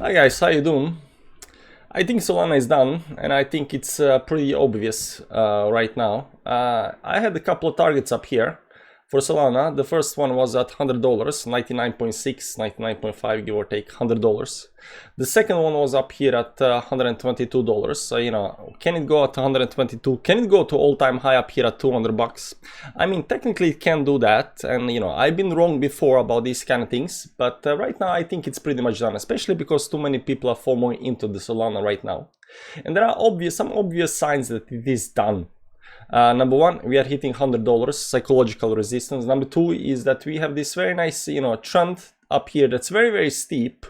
Hi guys, how you doing? I think Solana is done, and I think it's pretty obvious right now. I had a couple of targets up here for Solana. The first one was at $100, 99.6, 99.5, give or take $100. The second one was up here at $122. So, you know, can it go at 122? Can it go to all-time high up here at 200 bucks? I mean, technically it can do that, and you know, I've been wrong before about these kind of things, but right now I think it's pretty much done, especially because too many people are FOMOing into the Solana right now, and there are some obvious signs that it is done. Number one, we are hitting $100 psychological resistance. Number two is that we have this very nice, you know, trend up here that's very steep,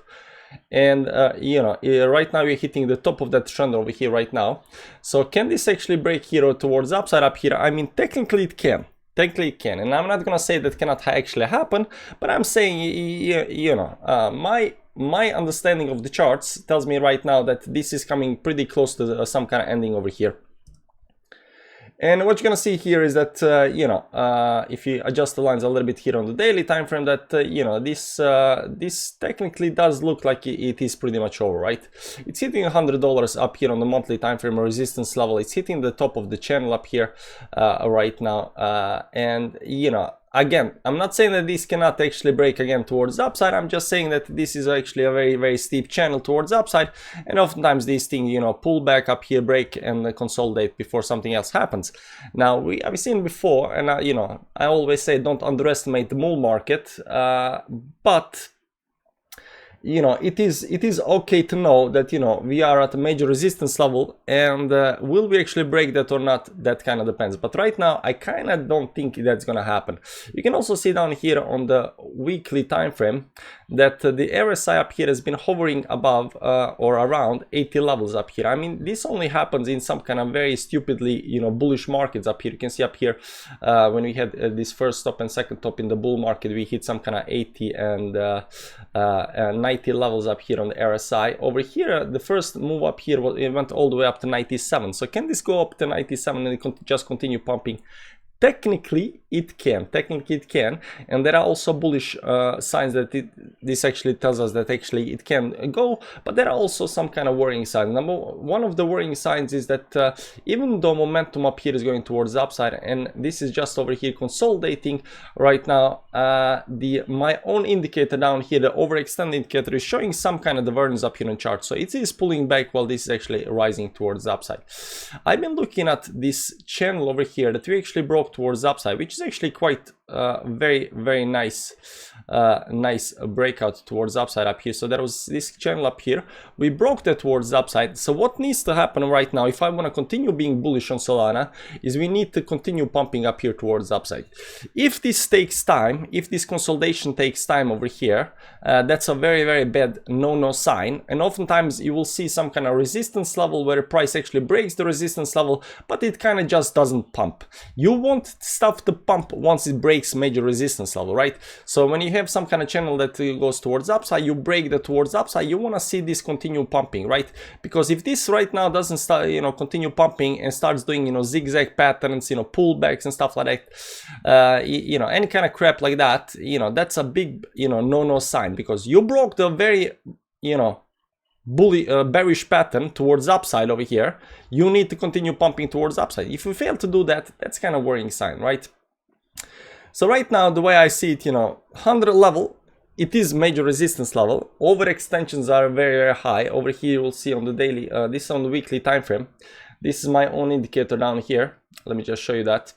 and you know, right now we're hitting the top of that trend over here right now. So can this actually break here towards upside up here? I mean, technically it can. Technically it can, and I'm not gonna say that cannot actually happen, but I'm saying, you know, my understanding of the charts tells me right now that this is coming pretty close to some kind of ending over here. And what you're gonna see here is that you know, if you adjust the lines a little bit here on the daily time frame, that you know, this technically does look like it is pretty much over, right? It's hitting $100 up here on the monthly time frame resistance level. It's hitting the top of the channel up here right now, and you know, again, I'm not saying that this cannot actually break again towards the upside. I'm just saying that this is actually a very steep channel towards the upside, and oftentimes these things, you know, pull back up here, break, and consolidate before something else happens. Now, I've seen before, and you know, I always say don't underestimate the bull market, but you know, it is okay to know that, you know, we are at a major resistance level, and will we actually break that or not? That kind of depends. But right now, I kind of don't think that's gonna happen. You can also see down here on the weekly time frame that the RSI up here has been hovering above or around 80 levels up here. I mean, this only happens in some kind of very stupidly, you know, bullish markets up here. You can see up here when we had this first top and second top in the bull market, we hit some kind of 80 and 90 levels up here on the RSI. Over here, the first move up here, it went all the way up to 97. So can this go up to 97 and just continue pumping? Technically it can, and there are also bullish signs that this actually tells us that actually it can go, but there are also some kind of worrying signs. One of the worrying signs is that even though momentum up here is going towards the upside, and this is just over here consolidating right now, my own indicator down here, the overextend indicator, is showing some kind of divergence up here in chart. So it is pulling back while this is actually rising towards the upside. I've been looking at this channel over here that we actually broke towards the upside, which is actually quite very nice nice breakout towards the upside up here. So there was this channel up here, we broke that towards the upside. So what needs to happen right now, if I want to continue being bullish on Solana, is we need to continue pumping up here towards the upside. If this takes time, if this consolidation takes time over here, that's a very bad no sign, and oftentimes you will see some kind of resistance level where the price actually breaks the resistance level, but it kind of just doesn't pump. You want stuff to pump once it breaks major resistance level, right? So when you have some kind of channel that goes towards upside, you break the towards upside, you want to see this continue pumping, right? Because if this right now doesn't start, you know, continue pumping and starts doing, you know, zigzag patterns, you know, pullbacks and stuff like that, you know, any kind of crap like that, you know, that's a big, you know, no sign, because you broke the very, you know, bearish pattern towards upside over here. You need to continue pumping towards upside. If you fail to do that, that's kind of worrying sign, right? So right now, the way I see it, you know, 100 level, it is major resistance level. Overextensions are very high. Over here, you will see on the daily, this is on the weekly time frame. This is my own indicator down here. Let me just show you that.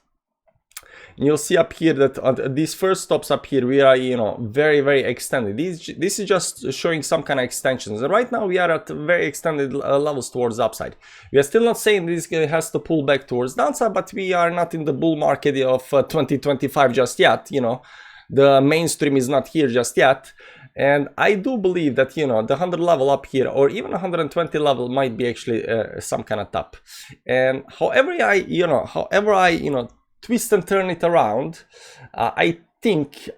And you'll see up here that these first stops up here, we are, you know, very extended. This is just showing some kind of extensions. And right now we are at very extended levels towards the upside. We are still not saying this has to pull back towards downside, but we are not in the bull market of 2025 just yet. You know, the mainstream is not here just yet. And I do believe that, you know, the 100 level up here, or even 120 level, might be actually some kind of top. And however I twist and turn it around, I think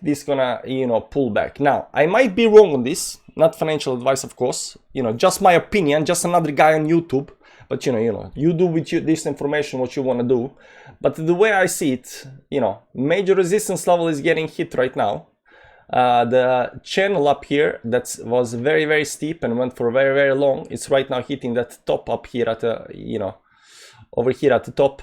this gonna, you know, pull back. Now, I might be wrong on this, not financial advice, of course, you know, just my opinion, just another guy on YouTube. But you do with this information what you want to do. But the way I see it, you know, major resistance level is getting hit right now. The channel up here that was very steep and went for very long, it's right now hitting that top up here at the, you know, over here at the top,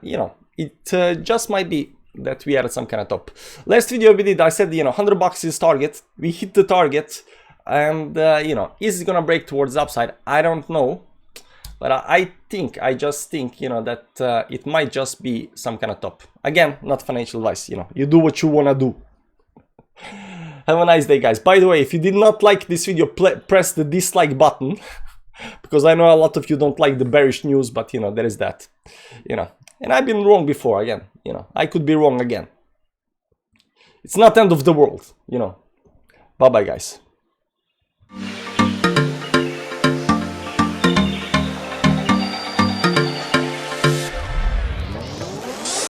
you know, it just might be that we are at some kind of top. Last video we did, I said, you know, $100 is target. We hit the target, and you know, is it gonna break towards the upside? I don't know, but I just think, you know, that it might just be some kind of top. Again, not financial advice. You know, you do what you wanna do. Have a nice day, guys. By the way, if you did not like this video, press the dislike button. Because I know a lot of you don't like the bearish news, but you know, there is that, you know, and I've been wrong before. Again, you know, I could be wrong again. It's not end of the world, you know. Bye bye, guys.